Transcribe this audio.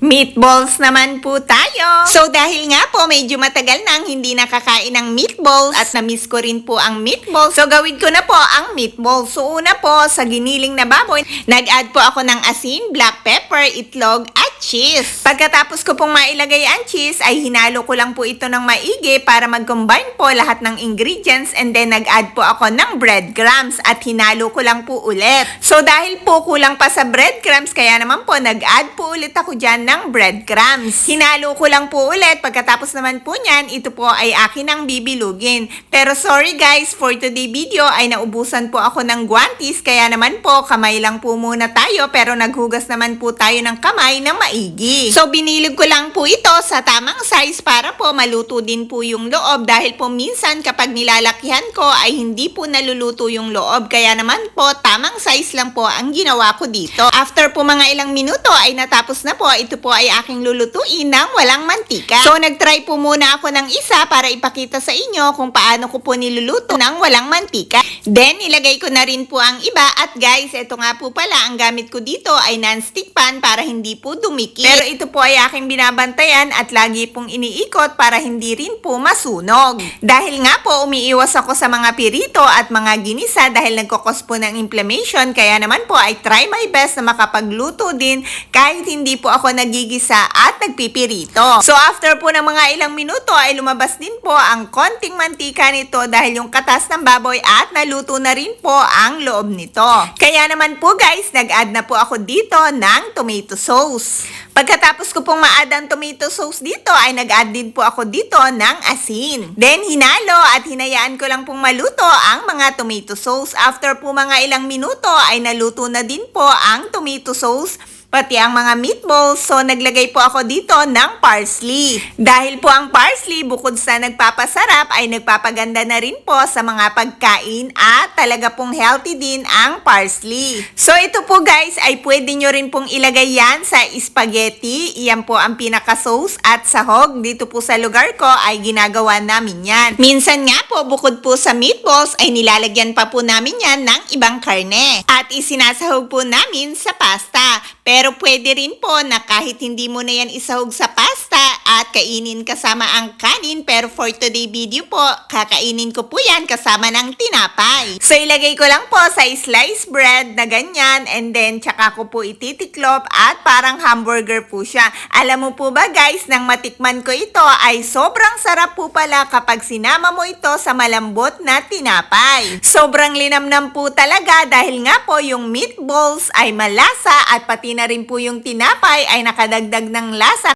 Meatballs naman po tayo. So dahil nga po medyo matagal nang hindi nakakain ng meatballs at na-miss ko rin po ang meatballs. So gawin ko na po ang meatballs. So una po sa giniling na baboy, nag-add po ako ng asin, black pepper, itlog at cheese. Pagkatapos ko pong mailagay ang cheese ay hinalo ko lang po ito ng maigi para mag-combine po lahat ng ingredients and then nag-add po ako ng breadcrumbs at hinalo ko lang po ulit. So dahil po kulang pa sa breadcrumbs kaya naman po nag-add po ulit ako dyan ng breadcrumbs. Hinalo ko lang po ulit. Pagkatapos naman po niyan, ito po ay akin ang bibilugin. Pero sorry guys, for today video ay naubusan po ako ng guantes. Kaya naman po, kamay lang po muna tayo. Pero naghugas naman po tayo ng kamay ng maigi. So binilog ko lang po ito sa tamang size para po maluto din po yung loob. Dahil po minsan kapag nilalakihan ko ay hindi po naluluto yung loob. Kaya naman po, tamang size lang po ang ginawa ko dito. After po mga ilang minuto ay natapos na po. Ito po ay aking lulutuin ng walang mantika. So, nagtry po muna ako ng isa para ipakita sa inyo kung paano ko po niluluto ng walang mantika. Then, ilagay ko na rin po ang iba. At guys, ito nga po pala, ang gamit ko dito ay non-stick pan para hindi po dumikit. Pero ito po ay aking binabantayan at lagi pong iniikot para hindi rin po masunog. Dahil nga po, umiiwas ako sa mga pirito at mga ginisa dahil nagkakos po ng inflammation. Kaya naman po, ay try my best na makapagluto din kahit hindi po ako nagigisa at nagpipirito. So after po ng mga ilang minuto ay lumabas din po ang konting mantika nito dahil yung katas ng baboy at naluto na rin po ang loob nito. Kaya naman po guys, nag-add na po ako dito ng tomato sauce. Pagkatapos ko pong ma-add ang tomato sauce dito ay nag-add din po ako dito ng asin. Then hinalo at hinayaan ko lang pong maluto ang mga tomato sauce. After po mga ilang minuto ay naluto na din po ang tomato sauce pati ang mga meatballs. So, naglagay po ako dito ng parsley. Dahil po ang parsley, bukod sa nagpapasarap, ay nagpapaganda na rin po sa mga pagkain at talaga pong healthy din ang parsley. So, ito po guys, ay pwede nyo rin pong ilagay yan sa spaghetti. Iyan po ang pinaka-sauce at sahog. Dito po sa lugar ko ay ginagawa namin yan. Minsan nga po, bukod po sa meatballs, ay nilalagyan pa po namin yan ng ibang karne. At isinasahog po namin sa pasta. Pero pwede rin po na kahit hindi mo na yan isahog sa pasta at kainin kasama ang kanin. Pero for today video po, kakainin ko po yan kasama ng tinapay. So ilagay ko lang po sa sliced bread na ganyan and then tsaka ko po ititiklop at parang hamburger po siya. Alam mo po ba guys, nang matikman ko ito ay sobrang sarap po pala kapag sinama mo ito sa malambot na tinapay. Sobrang linamnam po talaga dahil nga po yung meatballs ay malasa at pati na rin po yung tinapay ay nakadagdag ng lasa.